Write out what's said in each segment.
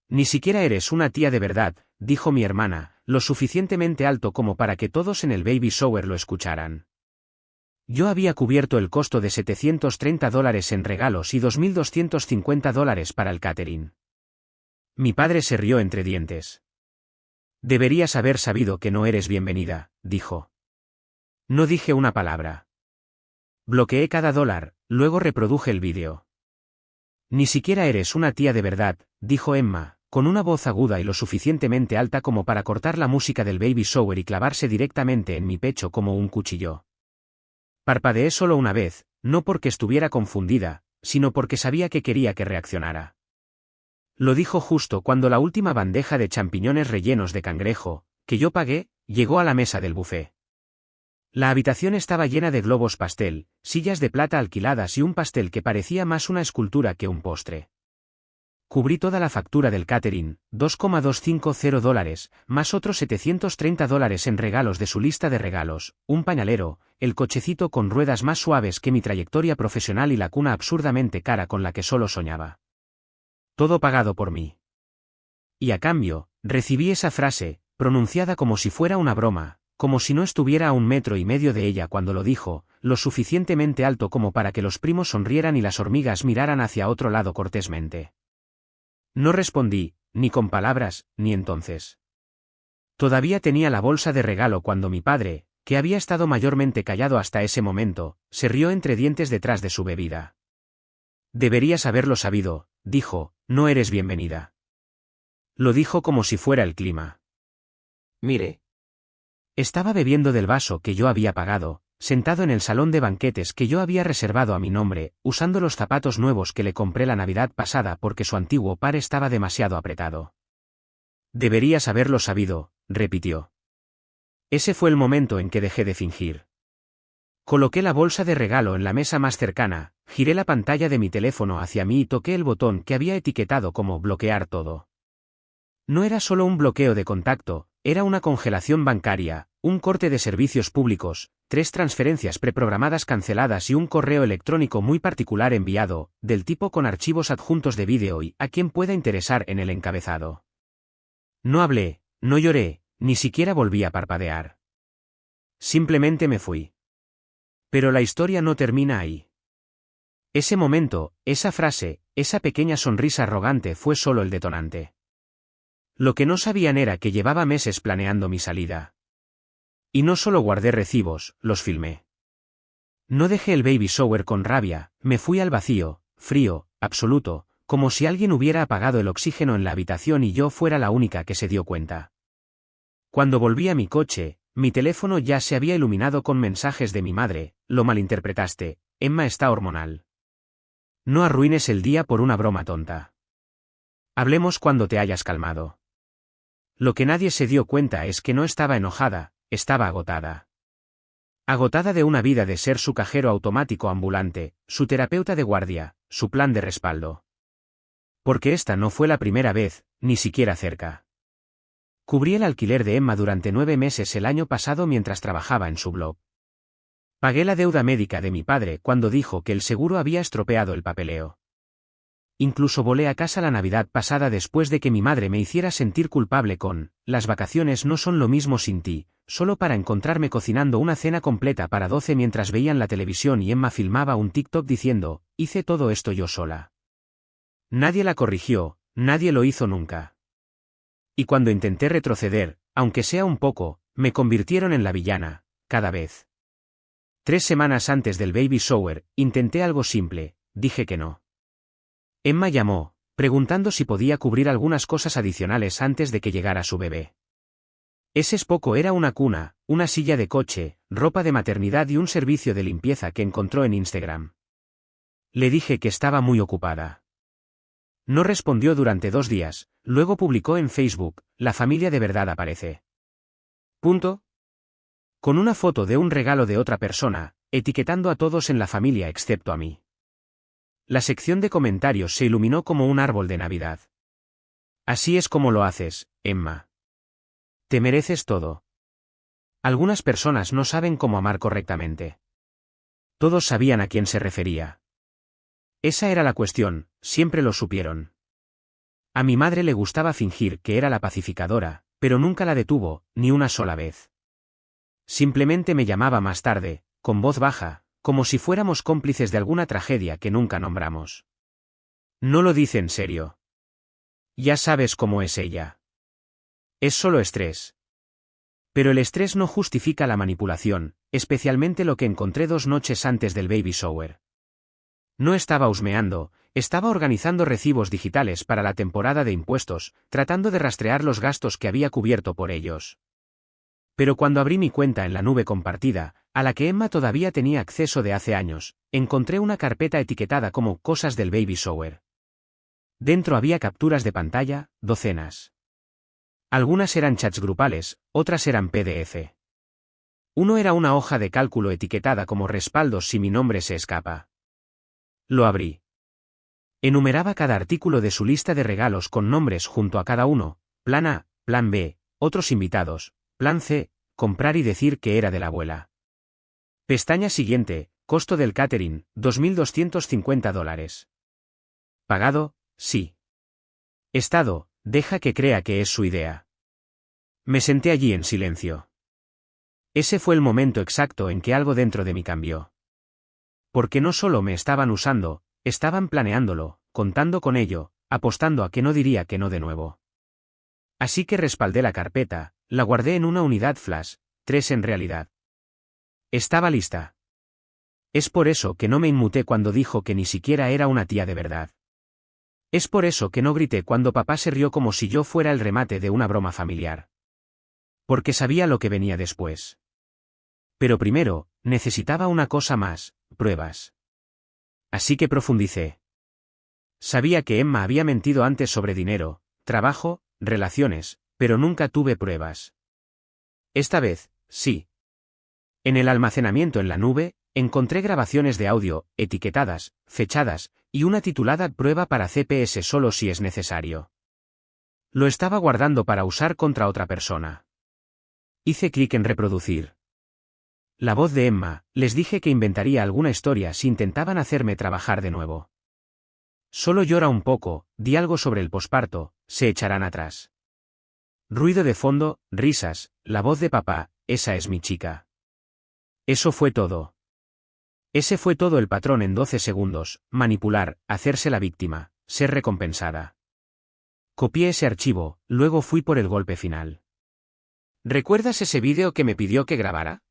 Ni siquiera eres una tía de verdad, dijo mi hermana, lo suficientemente alto como para que todos en el baby shower lo escucharan. Yo había cubierto el costo de $730 en regalos y $2.250 para el catering. Mi padre se rió entre dientes. Deberías haber sabido que no eres bienvenida, dijo. No dije una palabra. Bloqueé cada dólar, luego reproduje el vídeo. Ni siquiera eres una tía de verdad, dijo Emma, con una voz aguda y lo suficientemente alta como para cortar la música del baby shower y clavarse directamente en mi pecho como un cuchillo. Parpadeé solo una vez, no porque estuviera confundida, sino porque sabía que quería que reaccionara. Lo dijo justo cuando la última bandeja de champiñones rellenos de cangrejo, que yo pagué, llegó a la mesa del buffet. La habitación estaba llena de globos pastel, sillas de plata alquiladas y un pastel que parecía más una escultura que un postre. Cubrí toda la factura del catering, $2,250, más otros $730 en regalos de su lista de regalos, un pañalero, el cochecito con ruedas más suaves que mi trayectoria profesional y la cuna absurdamente cara con la que solo soñaba. Todo pagado por mí. Y a cambio, recibí esa frase, pronunciada como si fuera una broma, como si no estuviera a 1,5 metros de ella cuando lo dijo, lo suficientemente alto como para que los primos sonrieran y las hormigas miraran hacia otro lado cortésmente. No respondí, ni con palabras, ni entonces. Todavía tenía la bolsa de regalo cuando mi padre, que había estado mayormente callado hasta ese momento, se rió entre dientes detrás de su bebida. Deberías haberlo sabido, dijo, no eres bienvenida. Lo dijo como si fuera el clima. Mire. Estaba bebiendo del vaso que yo había pagado, sentado en el salón de banquetes que yo había reservado a mi nombre, usando los zapatos nuevos que le compré la Navidad pasada porque su antiguo par estaba demasiado apretado. Deberías haberlo sabido, repitió. Ese fue el momento en que dejé de fingir. Coloqué la bolsa de regalo en la mesa más cercana, giré la pantalla de mi teléfono hacia mí y toqué el botón que había etiquetado como bloquear todo. No era solo un bloqueo de contacto, era una congelación bancaria, un corte de servicios públicos, 3 transferencias preprogramadas canceladas y un correo electrónico muy particular enviado, del tipo con archivos adjuntos de vídeo y a quien pueda interesar en el encabezado. No hablé, no lloré, ni siquiera volví a parpadear. Simplemente me fui. Pero la historia no termina ahí. Ese momento, esa frase, esa pequeña sonrisa arrogante fue solo el detonante. Lo que no sabían era que llevaba meses planeando mi salida. Y no solo guardé recibos, los filmé. No dejé el baby shower con rabia, me fui al vacío, frío, absoluto, como si alguien hubiera apagado el oxígeno en la habitación y yo fuera la única que se dio cuenta. Cuando volví a mi coche, mi teléfono ya se había iluminado con mensajes de mi madre, lo malinterpretaste, Emma está hormonal. No arruines el día por una broma tonta. Hablemos cuando te hayas calmado. Lo que nadie se dio cuenta es que no estaba enojada, estaba agotada. Agotada de una vida de ser su cajero automático ambulante, su terapeuta de guardia, su plan de respaldo. Porque esta no fue la primera vez, ni siquiera cerca. Cubrí el alquiler de Emma durante 9 meses el año pasado mientras trabajaba en su blog. Pagué la deuda médica de mi padre cuando dijo que el seguro había estropeado el papeleo. Incluso volé a casa la Navidad pasada después de que mi madre me hiciera sentir culpable con, las vacaciones no son lo mismo sin ti, solo para encontrarme cocinando una cena completa para 12 mientras veían la televisión y Emma filmaba un TikTok diciendo, hice todo esto yo sola. Nadie la corrigió, nadie lo hizo nunca. Y cuando intenté retroceder, aunque sea un poco, me convirtieron en la villana, cada vez. 3 semanas antes del baby shower, intenté algo simple, dije que no. Emma llamó, preguntando si podía cubrir algunas cosas adicionales antes de que llegara su bebé. Ese poco era una cuna, una silla de coche, ropa de maternidad y un servicio de limpieza que encontró en Instagram. Le dije que estaba muy ocupada. No respondió durante 2 días, luego publicó en Facebook, la familia de verdad aparece. Punto. Con una foto de un regalo de otra persona, etiquetando a todos en la familia excepto a mí. La sección de comentarios se iluminó como un árbol de Navidad. Así es como lo haces, Emma. Te mereces todo. Algunas personas no saben cómo amar correctamente. Todos sabían a quién se refería. Esa era la cuestión, siempre lo supieron. A mi madre le gustaba fingir que era la pacificadora, pero nunca la detuvo, ni una sola vez. Simplemente me llamaba más tarde, con voz baja, como si fuéramos cómplices de alguna tragedia que nunca nombramos. No lo dice en serio. Ya sabes cómo es ella. Es solo estrés. Pero el estrés no justifica la manipulación, especialmente lo que encontré 2 noches antes del baby shower. No estaba husmeando, estaba organizando recibos digitales para la temporada de impuestos, tratando de rastrear los gastos que había cubierto por ellos. Pero cuando abrí mi cuenta en la nube compartida, a la que Emma todavía tenía acceso de hace años, encontré una carpeta etiquetada como cosas del baby shower. Dentro había capturas de pantalla, docenas. Algunas eran chats grupales, otras eran PDF. Uno era una hoja de cálculo etiquetada como respaldo si mi nombre se escapa. Lo abrí. Enumeraba cada artículo de su lista de regalos con nombres junto a cada uno: plan A, plan B, otros invitados, plan C, comprar y decir que era de la abuela. Pestaña siguiente, costo del catering, $2.250. Pagado, sí. Estado, deja que crea que es su idea. Me senté allí en silencio. Ese fue el momento exacto en que algo dentro de mí cambió. Porque no solo me estaban usando, estaban planeándolo, contando con ello, apostando a que no diría que no de nuevo. Así que respaldé la carpeta, la guardé en una unidad flash, 3 en realidad. Estaba lista. Es por eso que no me inmuté cuando dijo que ni siquiera era una tía de verdad. Es por eso que no grité cuando papá se rió como si yo fuera el remate de una broma familiar. Porque sabía lo que venía después. Pero primero, necesitaba una cosa más: pruebas. Así que profundicé. Sabía que Emma había mentido antes sobre dinero, trabajo, relaciones, pero nunca tuve pruebas. Esta vez, sí. En el almacenamiento en la nube, encontré grabaciones de audio, etiquetadas, fechadas, y una titulada Prueba para CPS solo si es necesario. Lo estaba guardando para usar contra otra persona. Hice clic en reproducir. La voz de Emma: les dije que inventaría alguna historia si intentaban hacerme trabajar de nuevo. Solo llora un poco, di algo sobre el posparto, se echarán atrás. Ruido de fondo, risas, la voz de papá: esa es mi chica. Eso fue todo. Ese fue todo el patrón en 12 segundos: manipular, hacerse la víctima, ser recompensada. Copié ese archivo, luego fui por el golpe final. ¿Recuerdas ese vídeo que me pidió que grabara?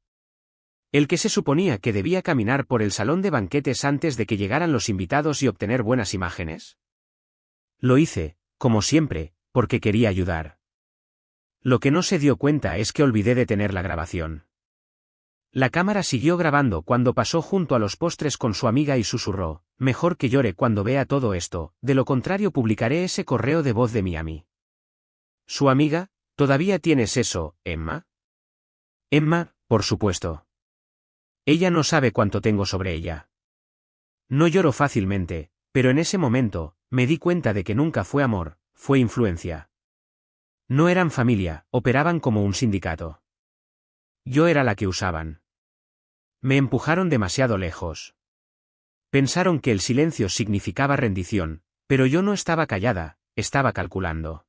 El que se suponía que debía caminar por el salón de banquetes antes de que llegaran los invitados y obtener buenas imágenes. Lo hice, como siempre, porque quería ayudar. Lo que no se dio cuenta es que olvidé detener la grabación. La cámara siguió grabando cuando pasó junto a los postres con su amiga y susurró: mejor que llore cuando vea todo esto, de lo contrario publicaré ese correo de voz de Miami. ¿Su amiga? ¿Todavía tienes eso, Emma? Emma, por supuesto. Ella no sabe cuánto tengo sobre ella. No lloro fácilmente, pero en ese momento, me di cuenta de que nunca fue amor, fue influencia. No eran familia, operaban como un sindicato. Yo era la que usaban. Me empujaron demasiado lejos. Pensaron que el silencio significaba rendición, pero yo no estaba callada, estaba calculando.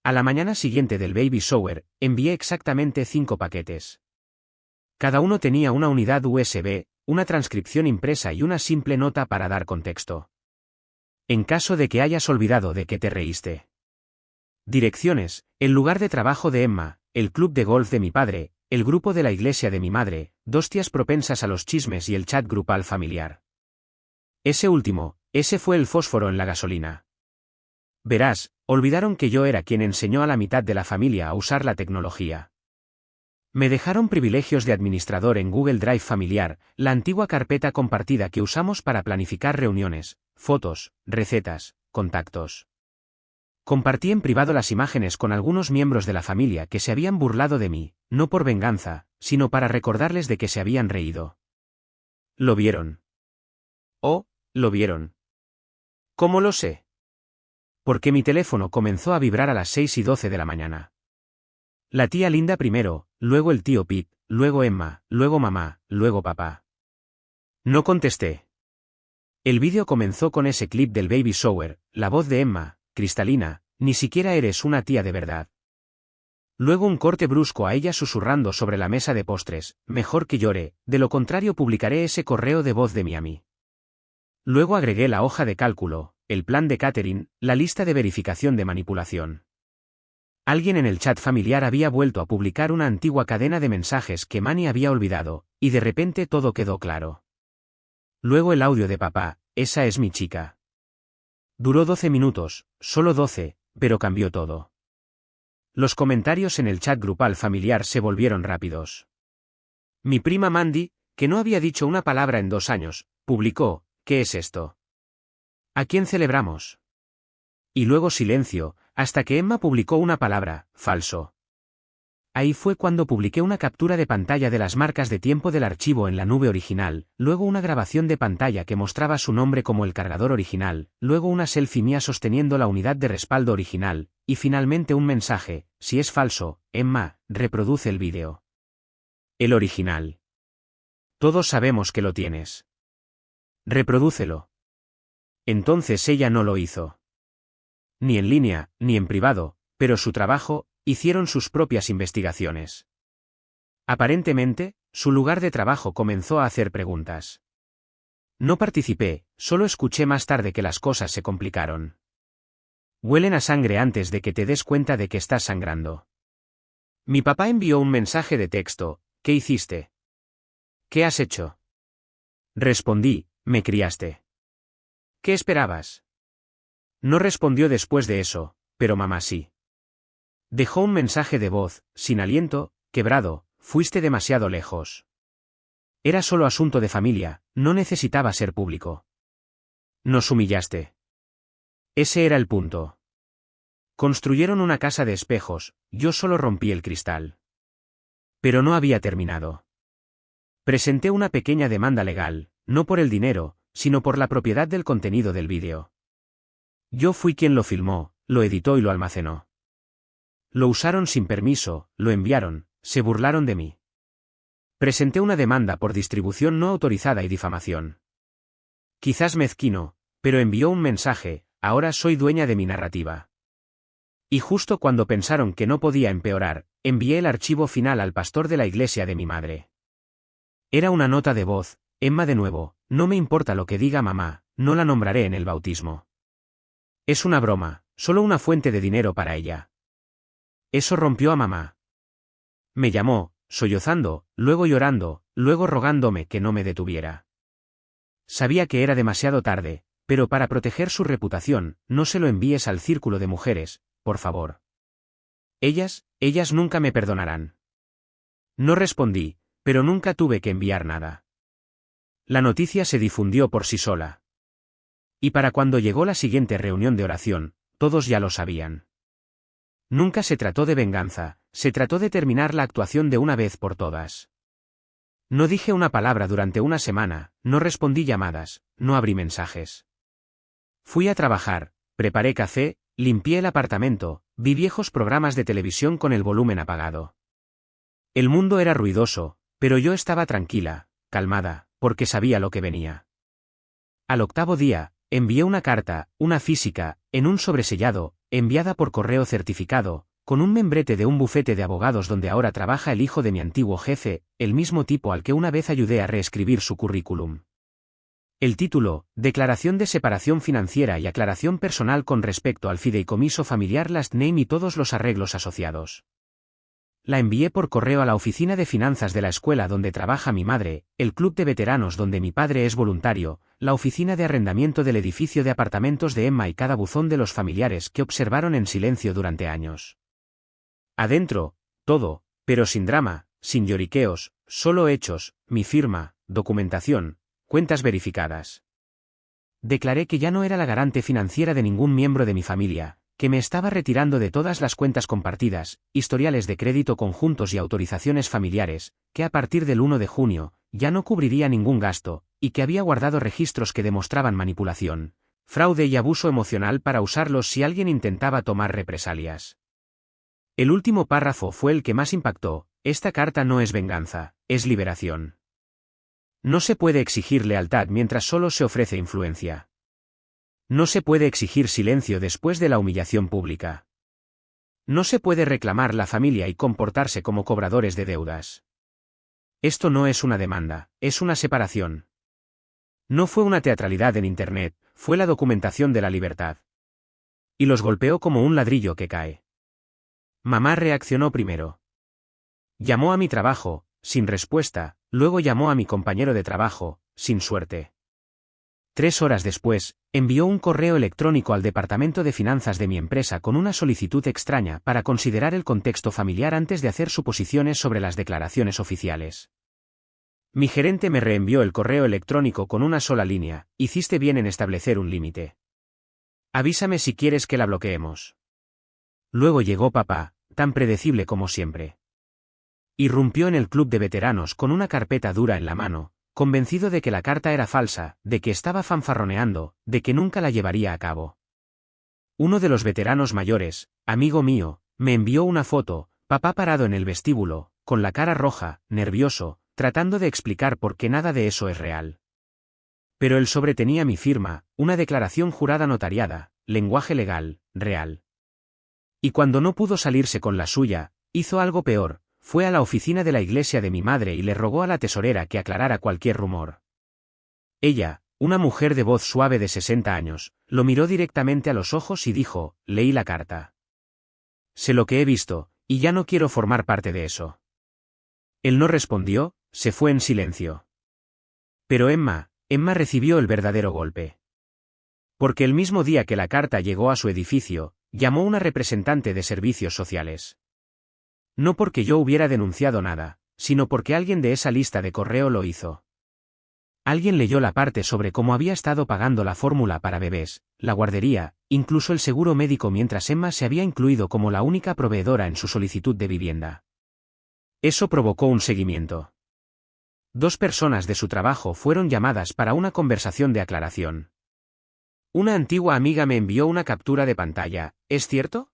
A la mañana siguiente del baby shower, envié exactamente 5 paquetes. Cada uno tenía una unidad USB, una transcripción impresa y una simple nota para dar contexto. En caso de que hayas olvidado de qué te reíste. Direcciones: el lugar de trabajo de Emma, el club de golf de mi padre, el grupo de la iglesia de mi madre, 2 tías propensas a los chismes y el chat grupal familiar. Ese último, ese fue el fósforo en la gasolina. Verás, olvidaron que yo era quien enseñó a la mitad de la familia a usar la tecnología. Me dejaron privilegios de administrador en Google Drive familiar, la antigua carpeta compartida que usamos para planificar reuniones, fotos, recetas, contactos. Compartí en privado las imágenes con algunos miembros de la familia que se habían burlado de mí, no por venganza, sino para recordarles de que se habían reído. ¿Lo vieron? Oh, lo vieron. ¿Cómo lo sé? Porque mi teléfono comenzó a vibrar a las 6:12 de la mañana. La tía Linda primero, luego el tío Pete, luego Emma, luego mamá, luego papá. No contesté. El vídeo comenzó con ese clip del baby shower, la voz de Emma, Cristalina, ni siquiera eres una tía de verdad. Luego un corte brusco a ella susurrando sobre la mesa de postres, mejor que llore, de lo contrario publicaré ese correo de voz de Miami. Luego agregué la hoja de cálculo, el plan de Catherine, la lista de verificación de manipulación. Alguien en el chat familiar había vuelto a publicar una antigua cadena de mensajes que Manny había olvidado, y de repente todo quedó claro. Luego el audio de papá, esa es mi chica. Duró 12 minutos, solo 12, pero cambió todo. Los comentarios en el chat grupal familiar se volvieron rápidos. Mi prima Mandy, que no había dicho una palabra en 2 años, publicó, ¿qué es esto? ¿A quién celebramos? Y luego silencio, hasta que Emma publicó una palabra, falso. Ahí fue cuando publiqué una captura de pantalla de las marcas de tiempo del archivo en la nube original, luego una grabación de pantalla que mostraba su nombre como el cargador original, luego una selfie mía sosteniendo la unidad de respaldo original, y finalmente un mensaje, si es falso, Emma, reproduce el vídeo. El original. Todos sabemos que lo tienes. Reprodúcelo. Entonces ella no lo hizo. Ni en línea, ni en privado, pero su trabajo, hicieron sus propias investigaciones. Aparentemente, su lugar de trabajo comenzó a hacer preguntas. No participé, solo escuché más tarde que las cosas se complicaron. Huelen a sangre antes de que te des cuenta de que estás sangrando. Mi papá envió un mensaje de texto, ¿qué hiciste? ¿Qué has hecho? Respondí, me criaste. ¿Qué esperabas? No respondió después de eso, pero mamá sí. Dejó un mensaje de voz, sin aliento, quebrado, fuiste demasiado lejos. Era solo asunto de familia, no necesitaba ser público. Nos humillaste. Ese era el punto. Construyeron una casa de espejos, yo solo rompí el cristal. Pero no había terminado. Presenté una pequeña demanda legal, no por el dinero, sino por la propiedad del contenido del vídeo. Yo fui quien lo filmó, lo editó y lo almacenó. Lo usaron sin permiso, lo enviaron, se burlaron de mí. Presenté una demanda por distribución no autorizada y difamación. Quizás mezquino, pero envió un mensaje, ahora soy dueña de mi narrativa. Y justo cuando pensaron que no podía empeorar, envié el archivo final al pastor de la iglesia de mi madre. Era una nota de voz, Emma de nuevo, no me importa lo que diga mamá, no la nombraré en el bautismo. Es una broma, solo una fuente de dinero para ella. Eso rompió a mamá. Me llamó, sollozando, luego llorando, luego rogándome que no me detuviera. Sabía que era demasiado tarde, pero para proteger su reputación, no se lo envíes al círculo de mujeres, por favor. Ellas nunca me perdonarán. No respondí, pero nunca tuve que enviar nada. La noticia se difundió por sí sola. Y para cuando llegó la siguiente reunión de oración, todos ya lo sabían. Nunca se trató de venganza, se trató de terminar la actuación de una vez por todas. No dije una palabra durante una semana, no respondí llamadas, no abrí mensajes. Fui a trabajar, preparé café, limpié el apartamento, vi viejos programas de televisión con el volumen apagado. El mundo era ruidoso, pero yo estaba tranquila, calmada, porque sabía lo que venía. Al 8º día, envié una carta, una física, en un sobresellado, enviada por correo certificado, con un membrete de un bufete de abogados donde ahora trabaja el hijo de mi antiguo jefe, el mismo tipo al que una vez ayudé a reescribir su currículum. El título, Declaración de separación financiera y aclaración personal con respecto al fideicomiso familiar Last Name y todos los arreglos asociados. La envié por correo a la oficina de finanzas de la escuela donde trabaja mi madre, el club de veteranos donde mi padre es voluntario, la oficina de arrendamiento del edificio de apartamentos de Emma y cada buzón de los familiares que observaron en silencio durante años. Adentro, todo, pero sin drama, sin lloriqueos, solo hechos, mi firma, documentación, cuentas verificadas. Declaré que ya no era la garante financiera de ningún miembro de mi familia, que me estaba retirando de todas las cuentas compartidas, historiales de crédito conjuntos y autorizaciones familiares, que a partir del 1 de junio, ya no cubriría ningún gasto, y que había guardado registros que demostraban manipulación, fraude y abuso emocional para usarlos si alguien intentaba tomar represalias. El último párrafo fue el que más impactó, esta carta no es venganza, es liberación. No se puede exigir lealtad mientras solo se ofrece influencia. No se puede exigir silencio después de la humillación pública. No se puede reclamar la familia y comportarse como cobradores de deudas. Esto no es una demanda, es una separación. No fue una teatralidad en Internet, fue la documentación de la libertad. Y los golpeó como un ladrillo que cae. Mamá reaccionó primero. Llamó a mi trabajo, sin respuesta, luego llamó a mi compañero de trabajo, sin suerte. 3 horas después, envió un correo electrónico al departamento de finanzas de mi empresa con una solicitud extraña para considerar el contexto familiar antes de hacer suposiciones sobre las declaraciones oficiales. Mi gerente me reenvió el correo electrónico con una sola línea: hiciste bien en establecer un límite. Avísame si quieres que la bloqueemos. Luego llegó papá, tan predecible como siempre. Irrumpió en el club de veteranos con una carpeta dura en la mano, convencido de que la carta era falsa, de que estaba fanfarroneando, de que nunca la llevaría a cabo. Uno de los veteranos mayores, amigo mío, me envió una foto, papá parado en el vestíbulo, con la cara roja, nervioso, tratando de explicar por qué nada de eso es real. Pero el sobre tenía mi firma, una declaración jurada notariada, lenguaje legal, real. Y cuando no pudo salirse con la suya, hizo algo peor. Fue a la oficina de la iglesia de mi madre y le rogó a la tesorera que aclarara cualquier rumor. Ella, una mujer de voz suave de 60 años, lo miró directamente a los ojos y dijo: leí la carta. Sé lo que he visto, y ya no quiero formar parte de eso. Él no respondió, se fue en silencio. Pero Emma recibió el verdadero golpe. Porque el mismo día que la carta llegó a su edificio, llamó una representante de servicios sociales. No porque yo hubiera denunciado nada, sino porque alguien de esa lista de correo lo hizo. Alguien leyó la parte sobre cómo había estado pagando la fórmula para bebés, la guardería, incluso el seguro médico, mientras Emma se había incluido como la única proveedora en su solicitud de vivienda. Eso provocó un seguimiento. 2 personas de su trabajo fueron llamadas para una conversación de aclaración. Una antigua amiga me envió una captura de pantalla. ¿Es cierto?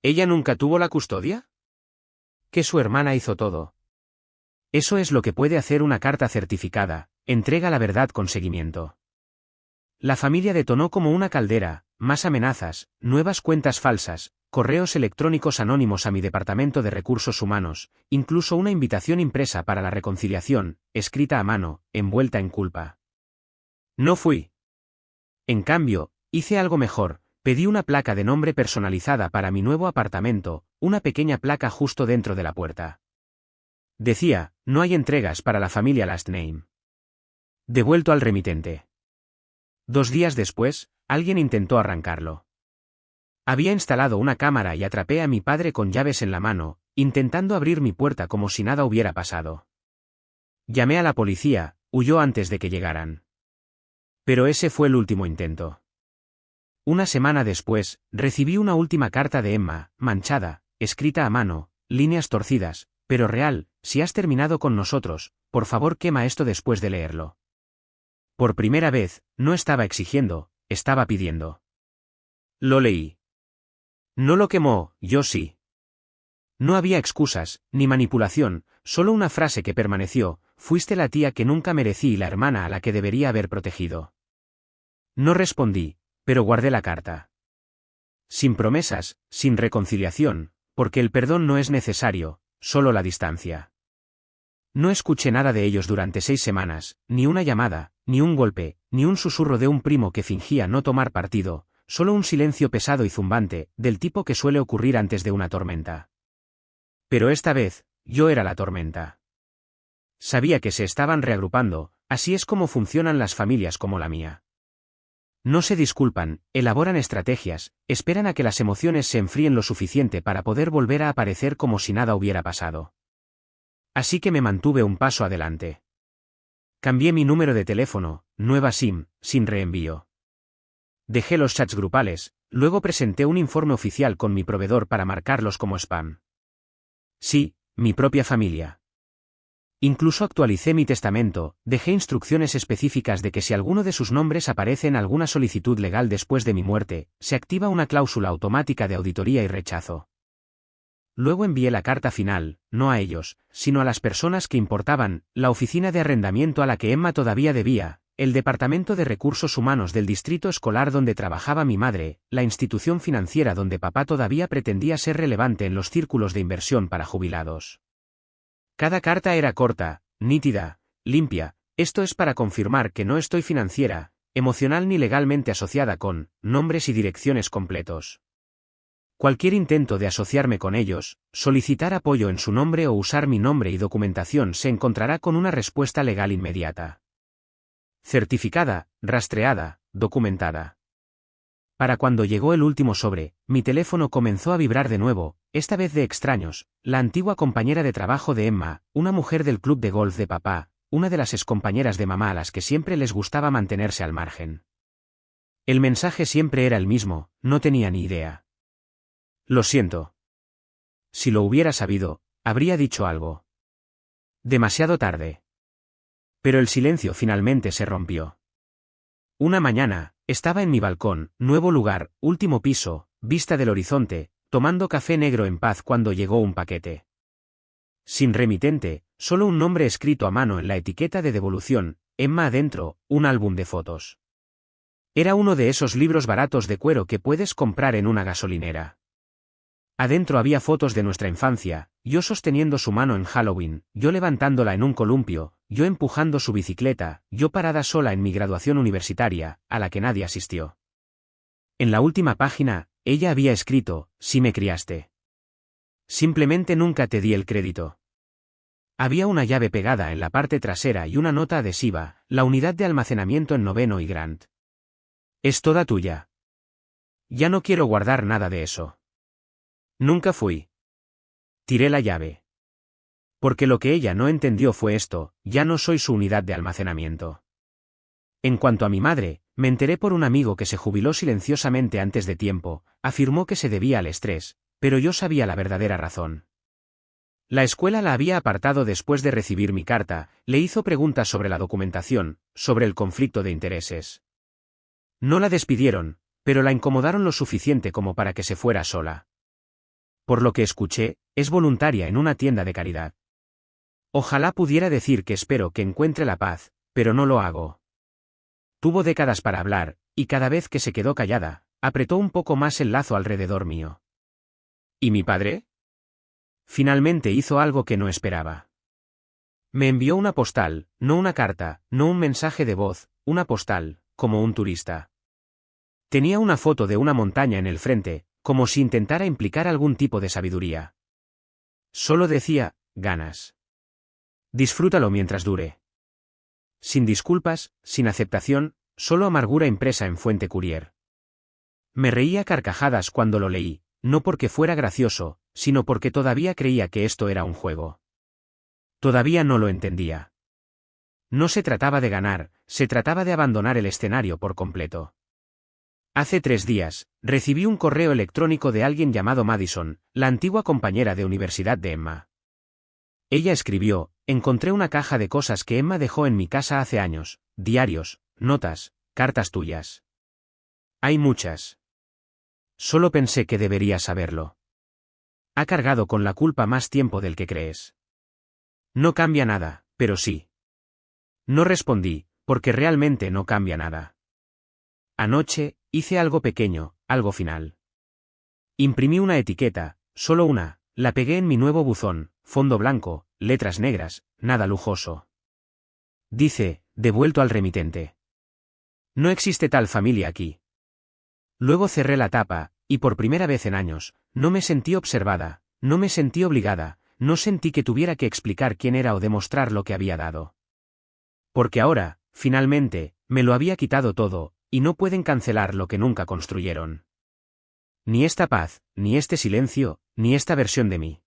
¿Ella nunca tuvo la custodia? Que su hermana hizo todo. Eso es lo que puede hacer una carta certificada: entrega la verdad con seguimiento. La familia detonó como una caldera: más amenazas, nuevas cuentas falsas, correos electrónicos anónimos a mi departamento de recursos humanos, incluso una invitación impresa para la reconciliación, escrita a mano, envuelta en culpa. No fui. En cambio, hice algo mejor. Pedí una placa de nombre personalizada para mi nuevo apartamento, una pequeña placa justo dentro de la puerta. Decía: no hay entregas para la familia Last Name. Devuelto al remitente. 2 días después, alguien intentó arrancarlo. Había instalado una cámara y atrapé a mi padre con llaves en la mano, intentando abrir mi puerta como si nada hubiera pasado. Llamé a la policía, huyó antes de que llegaran. Pero ese fue el último intento. Una semana después, recibí una última carta de Emma, manchada, escrita a mano, líneas torcidas, pero real: si has terminado con nosotros, por favor quema esto después de leerlo. Por primera vez, no estaba exigiendo, estaba pidiendo. Lo leí. No lo quemó, yo sí. No había excusas, ni manipulación, solo una frase que permaneció: fuiste la tía que nunca merecí y la hermana a la que debería haber protegido. No respondí, pero guardé la carta. Sin promesas, sin reconciliación, porque el perdón no es necesario, solo la distancia. No escuché nada de ellos durante 6 semanas, ni una llamada, ni un golpe, ni un susurro de un primo que fingía no tomar partido, solo un silencio pesado y zumbante, del tipo que suele ocurrir antes de una tormenta. Pero esta vez, yo era la tormenta. Sabía que se estaban reagrupando, así es como funcionan las familias como la mía. No se disculpan, elaboran estrategias, esperan a que las emociones se enfríen lo suficiente para poder volver a aparecer como si nada hubiera pasado. Así que me mantuve un paso adelante. Cambié mi número de teléfono, nueva SIM, sin reenvío. Dejé los chats grupales, luego presenté un informe oficial con mi proveedor para marcarlos como spam. Sí, mi propia familia. Incluso actualicé mi testamento, dejé instrucciones específicas de que si alguno de sus nombres aparece en alguna solicitud legal después de mi muerte, se activa una cláusula automática de auditoría y rechazo. Luego envié la carta final, no a ellos, sino a las personas que importaban: la oficina de arrendamiento a la que Emma todavía debía, el departamento de recursos humanos del distrito escolar donde trabajaba mi madre, la institución financiera donde papá todavía pretendía ser relevante en los círculos de inversión para jubilados. Cada carta era corta, nítida, limpia. Esto es para confirmar que no estoy financiera, emocional ni legalmente asociada con nombres y direcciones completos. Cualquier intento de asociarme con ellos, solicitar apoyo en su nombre o usar mi nombre y documentación se encontrará con una respuesta legal inmediata. Certificada, rastreada, documentada. Para cuando llegó el último sobre, mi teléfono comenzó a vibrar de nuevo, esta vez de extraños, la antigua compañera de trabajo de Emma, una mujer del club de golf de papá, una de las excompañeras de mamá a las que siempre les gustaba mantenerse al margen. El mensaje siempre era el mismo, no tenía ni idea. Lo siento. Si lo hubiera sabido, habría dicho algo. Demasiado tarde. Pero el silencio finalmente se rompió. Una mañana, estaba en mi balcón, nuevo lugar, último piso, vista del horizonte, tomando café negro en paz cuando llegó un paquete. Sin remitente, solo un nombre escrito a mano en la etiqueta de devolución, Emma adentro, un álbum de fotos. Era uno de esos libros baratos de cuero que puedes comprar en una gasolinera. Adentro había fotos de nuestra infancia, yo sosteniendo su mano en Halloween, yo levantándola en un columpio, yo empujando su bicicleta, yo parada sola en mi graduación universitaria, a la que nadie asistió. En la última página, ella había escrito, «Si me criaste. Simplemente nunca te di el crédito». Había una llave pegada en la parte trasera y una nota adhesiva, la unidad de almacenamiento en Noveno y Grant. «Es toda tuya. Ya no quiero guardar nada de eso». Nunca fui. Tiré la llave. Porque lo que ella no entendió fue esto, ya no soy su unidad de almacenamiento. En cuanto a mi madre, me enteré por un amigo que se jubiló silenciosamente antes de tiempo, afirmó que se debía al estrés, pero yo sabía la verdadera razón. La escuela la había apartado después de recibir mi carta, le hizo preguntas sobre la documentación, sobre el conflicto de intereses. No la despidieron, pero la incomodaron lo suficiente como para que se fuera sola. Por lo que escuché, es voluntaria en una tienda de caridad. Ojalá pudiera decir que espero que encuentre la paz, pero no lo hago. Tuvo décadas para hablar, y cada vez que se quedó callada, apretó un poco más el lazo alrededor mío. ¿Y mi padre? Finalmente hizo algo que no esperaba. Me envió una postal, no una carta, no un mensaje de voz, una postal, como un turista. Tenía una foto de una montaña en el frente, como si intentara implicar algún tipo de sabiduría. Solo decía, ganas. Disfrútalo mientras dure. Sin disculpas, sin aceptación, solo amargura impresa en fuente Courier. Me reía a carcajadas cuando lo leí, no porque fuera gracioso, sino porque todavía creía que esto era un juego. Todavía no lo entendía. No se trataba de ganar, se trataba de abandonar el escenario por completo. Hace 3 días, recibí un correo electrónico de alguien llamado Madison, la antigua compañera de universidad de Emma. Ella escribió, encontré una caja de cosas que Emma dejó en mi casa hace años, diarios, notas, cartas tuyas. Hay muchas. Solo pensé que deberías saberlo. Ha cargado con la culpa más tiempo del que crees. No cambia nada, pero sí. No respondí, porque realmente no cambia nada. Anoche, hice algo pequeño, algo final. Imprimí una etiqueta, solo una, la pegué en mi nuevo buzón, fondo blanco, letras negras, nada lujoso. Dice, devuelto al remitente. No existe tal familia aquí. Luego cerré la tapa, y por primera vez en años, no me sentí observada, no me sentí obligada, no sentí que tuviera que explicar quién era o demostrar lo que había dado. Porque ahora, finalmente, me lo había quitado todo, y no pueden cancelar lo que nunca construyeron. Ni esta paz, ni este silencio, ni esta versión de mí.